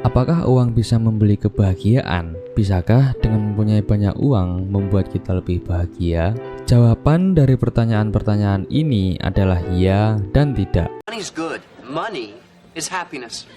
Apakah uang bisa membeli kebahagiaan? Bisakah dengan mempunyai banyak uang membuat kita lebih bahagia? Jawaban dari pertanyaan-pertanyaan ini adalah ya dan tidak. Money's good. Money is happiness.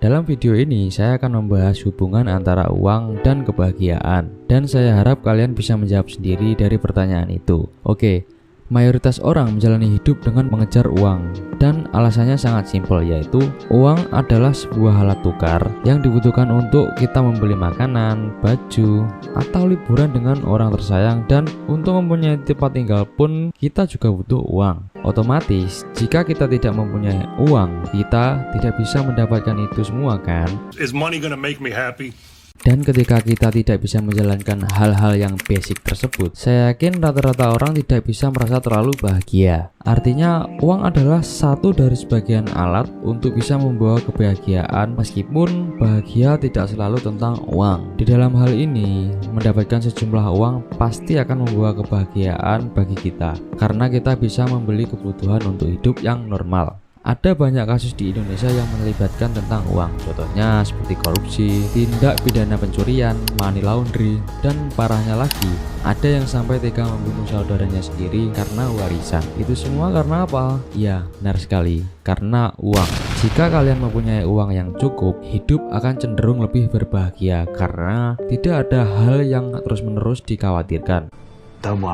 Dalam video ini saya akan membahas hubungan antara uang dan kebahagiaan, dan saya harap kalian bisa menjawab sendiri dari pertanyaan itu. Oke, mayoritas orang menjalani hidup dengan mengejar uang, dan alasannya sangat simpel, yaitu uang adalah sebuah alat tukar yang dibutuhkan untuk kita membeli makanan, baju, atau liburan dengan orang tersayang, dan untuk mempunyai tempat tinggal pun kita juga butuh uang. Otomatis, jika kita tidak mempunyai uang, kita tidak bisa mendapatkan itu semua, kan? Is money gonna make me happy? Dan ketika kita tidak bisa menjalankan hal-hal yang basic tersebut, saya yakin rata-rata orang tidak bisa merasa terlalu bahagia. Artinya, uang adalah satu dari sebagian alat untuk bisa membawa kebahagiaan, meskipun bahagia tidak selalu tentang uang. Di dalam hal ini, mendapatkan sejumlah uang pasti akan membawa kebahagiaan bagi kita, karena kita bisa membeli kebutuhan untuk hidup yang normal. Ada banyak kasus di Indonesia yang melibatkan tentang uang, contohnya seperti korupsi, tindak pidana pencurian, money laundry, dan parahnya lagi, ada yang sampai tega membunuh saudaranya sendiri karena warisan. Itu semua karena apa? Ya, benar sekali, karena uang. Jika kalian mempunyai uang yang cukup, hidup akan cenderung lebih berbahagia karena tidak ada hal yang terus-menerus dikhawatirkan. Don't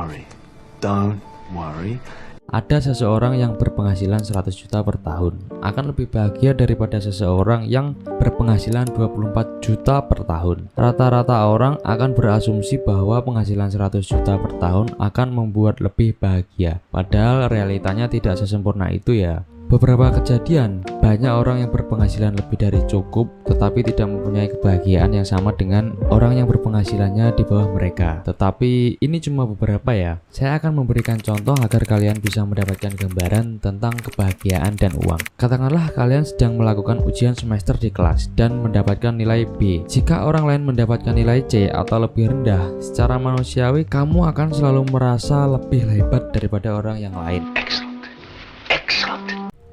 worry. Ada seseorang yang berpenghasilan 100 juta per tahun akan lebih bahagia daripada seseorang yang berpenghasilan 24 juta per tahun. Rata-rata orang akan berasumsi bahwa penghasilan 100 juta per tahun akan membuat lebih bahagia. Padahal realitanya tidak sesempurna itu ya. Beberapa kejadian, banyak orang yang berpenghasilan lebih dari cukup tetapi tidak mempunyai kebahagiaan yang sama dengan orang yang berpenghasilannya di bawah mereka. Tetapi ini cuma beberapa ya. Saya akan memberikan contoh agar kalian bisa mendapatkan gambaran tentang kebahagiaan dan uang. Katakanlah kalian sedang melakukan ujian semester di kelas dan mendapatkan nilai B. Jika orang lain mendapatkan nilai C atau lebih rendah, secara manusiawi kamu akan selalu merasa lebih hebat daripada orang yang lain.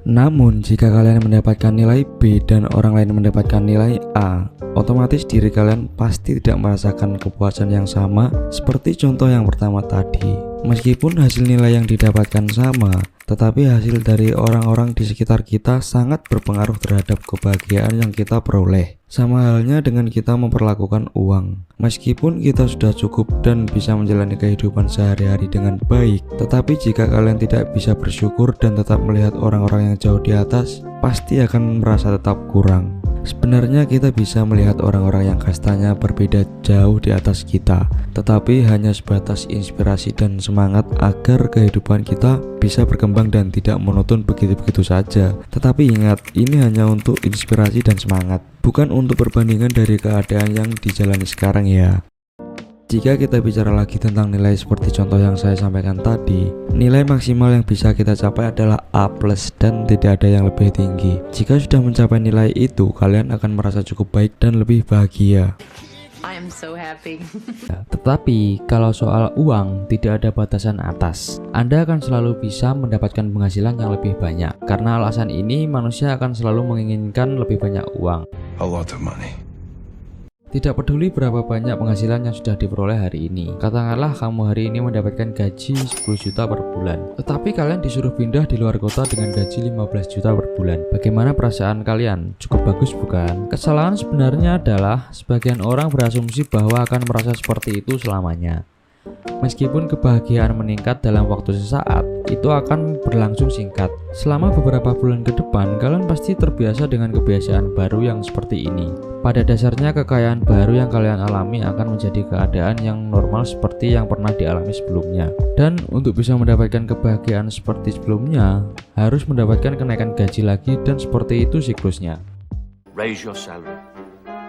Namun, jika kalian mendapatkan nilai B dan orang lain mendapatkan nilai A, otomatis diri kalian pasti tidak merasakan kepuasan yang sama seperti contoh yang pertama tadi. Meskipun hasil nilai yang didapatkan sama, tetapi hasil dari orang-orang di sekitar kita sangat berpengaruh terhadap kebahagiaan yang kita peroleh. Sama halnya dengan kita memperlakukan uang. Meskipun kita sudah cukup dan bisa menjalani kehidupan sehari-hari dengan baik, tetapi jika kalian tidak bisa bersyukur dan tetap melihat orang-orang yang jauh di atas, pasti akan merasa tetap kurang. Sebenarnya kita bisa melihat orang-orang yang kastanya berbeda jauh di atas kita, tetapi hanya sebatas inspirasi dan semangat agar kehidupan kita bisa berkembang dan tidak monoton begitu-begitu saja. Tetapi ingat, ini hanya untuk inspirasi dan semangat, bukan untuk perbandingan dari keadaan yang dijalani sekarang ya. Jika kita bicara lagi tentang nilai seperti contoh yang saya sampaikan tadi, nilai maksimal yang bisa kita capai adalah A+ dan tidak ada yang lebih tinggi. Jika sudah mencapai nilai itu, kalian akan merasa cukup baik dan lebih bahagia. I am so happy. Tetapi kalau soal uang tidak ada batasan atas. Anda akan selalu bisa mendapatkan penghasilan yang lebih banyak. Karena alasan ini manusia akan selalu menginginkan lebih banyak uang. A lot of money. Tidak peduli berapa banyak penghasilan yang sudah diperoleh hari ini. Katakanlah kamu hari ini mendapatkan gaji 10 juta per bulan, tetapi kalian disuruh pindah di luar kota dengan gaji 15 juta per bulan. Bagaimana perasaan kalian? Cukup bagus bukan? Kesalahan sebenarnya adalah sebagian orang berasumsi bahwa akan merasa seperti itu selamanya. Meskipun kebahagiaan meningkat dalam waktu sesaat, itu akan berlangsung singkat. Selama beberapa bulan ke depan, kalian pasti terbiasa dengan kebiasaan baru yang seperti ini. Pada dasarnya, kekayaan baru yang kalian alami akan menjadi keadaan yang normal seperti yang pernah dialami sebelumnya. Dan untuk bisa mendapatkan kebahagiaan seperti sebelumnya, harus mendapatkan kenaikan gaji lagi, dan seperti itu siklusnya. Raise your salary.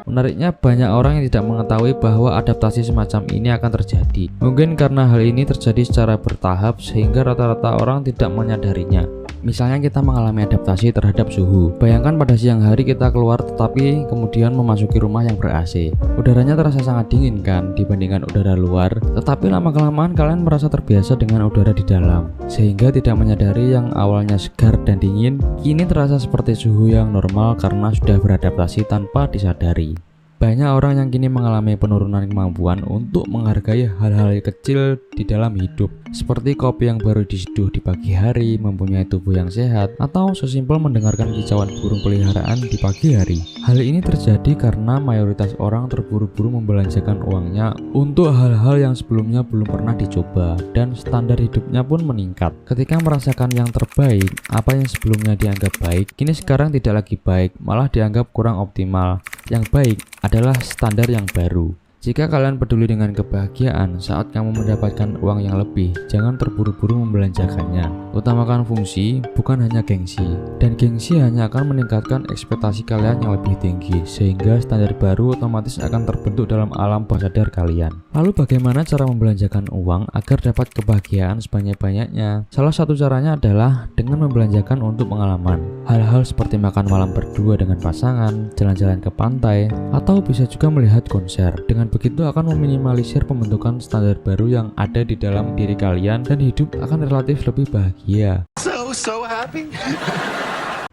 Menariknya, banyak orang yang tidak mengetahui bahwa adaptasi semacam ini akan terjadi. Mungkin karena hal ini terjadi secara bertahap sehingga rata-rata orang tidak menyadarinya. Misalnya kita mengalami adaptasi terhadap suhu. Bayangkan pada siang hari kita keluar tetapi kemudian memasuki rumah yang ber-AC. Udaranya terasa sangat dingin kan dibandingkan udara luar, tetapi lama-kelamaan kalian merasa terbiasa dengan udara di dalam, sehingga tidak menyadari yang awalnya segar dan dingin, kini terasa seperti suhu yang normal karena sudah beradaptasi tanpa disadari. Banyak orang yang kini mengalami penurunan kemampuan untuk menghargai hal-hal kecil di dalam hidup, seperti kopi yang baru diseduh di pagi hari, mempunyai tubuh yang sehat, atau sesimpel mendengarkan kicauan burung peliharaan di pagi hari. Hal ini terjadi karena mayoritas orang terburu-buru membelanjakan uangnya untuk hal-hal yang sebelumnya belum pernah dicoba, dan standar hidupnya pun meningkat. Ketika merasakan yang terbaik, apa yang sebelumnya dianggap baik, kini sekarang tidak lagi baik, malah dianggap kurang optimal. Yang baik adalah standar yang baru. Jika kalian peduli dengan kebahagiaan saat kamu mendapatkan uang yang lebih, jangan terburu-buru membelanjakannya. Utamakan fungsi, bukan hanya gengsi. Dan gengsi hanya akan meningkatkan ekspektasi kalian yang lebih tinggi, sehingga standar baru otomatis akan terbentuk dalam alam bawah sadar kalian. Lalu bagaimana cara membelanjakan uang agar dapat kebahagiaan sebanyak-banyaknya? Salah satu caranya adalah dengan membelanjakan untuk pengalaman. Hal-hal seperti makan malam berdua dengan pasangan, jalan-jalan ke pantai, atau bisa juga melihat konser. Dengan begitu akan meminimalisir pembentukan standar baru yang ada di dalam diri kalian dan hidup akan relatif lebih bahagia. So happy.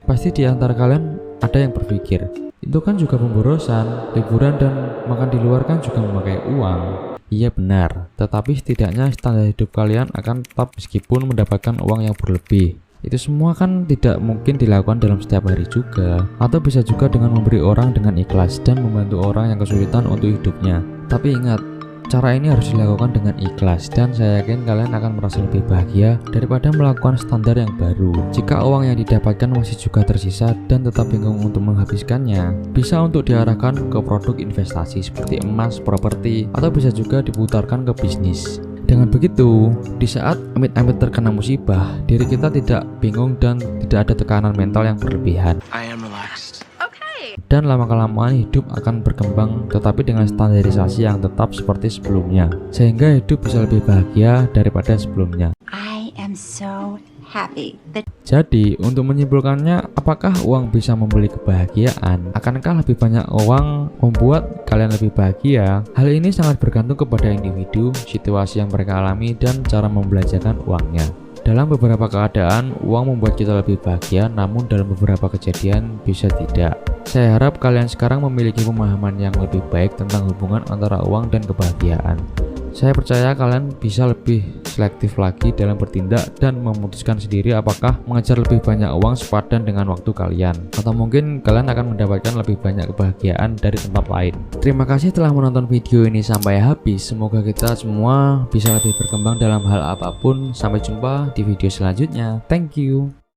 Pasti di antara kalian ada yang berpikir, itu kan juga pemborosan, liburan dan makan di luar kan juga memakai uang. Iya benar, tetapi setidaknya standar hidup kalian akan tetap meskipun mendapatkan uang yang berlebih. Itu semua kan tidak mungkin dilakukan dalam setiap hari juga, atau bisa juga dengan memberi orang dengan ikhlas dan membantu orang yang kesulitan untuk hidupnya. Tapi ingat, cara ini harus dilakukan dengan ikhlas dan saya yakin kalian akan merasa lebih bahagia daripada melakukan standar yang baru. Jika uang yang didapatkan masih juga tersisa dan tetap bingung untuk menghabiskannya, bisa untuk diarahkan ke produk investasi seperti emas, properti, atau bisa juga diputarkan ke bisnis. Dengan begitu, di saat amit-amit terkena musibah, diri kita tidak bingung dan tidak ada tekanan mental yang berlebihan. I am relaxed. Dan lama-kelamaan hidup akan berkembang tetapi dengan standarisasi yang tetap seperti sebelumnya, sehingga hidup bisa lebih bahagia daripada sebelumnya. I am so happy. Jadi, untuk menyimpulkannya, apakah uang bisa membeli kebahagiaan? Akankah lebih banyak uang membuat kalian lebih bahagia? Hal ini sangat bergantung kepada individu, situasi yang mereka alami, dan cara membelanjakan uangnya. Dalam beberapa keadaan, uang membuat kita lebih bahagia, namun dalam beberapa kejadian bisa tidak. Saya harap kalian sekarang memiliki pemahaman yang lebih baik tentang hubungan antara uang dan kebahagiaan. Saya percaya kalian bisa lebih selektif lagi dalam bertindak dan memutuskan sendiri apakah mengejar lebih banyak uang sepadan dengan waktu kalian, atau mungkin kalian akan mendapatkan lebih banyak kebahagiaan dari tempat lain. Terima kasih telah menonton video ini sampai habis. Semoga kita semua bisa lebih berkembang dalam hal apapun. Sampai jumpa di video selanjutnya. Thank you.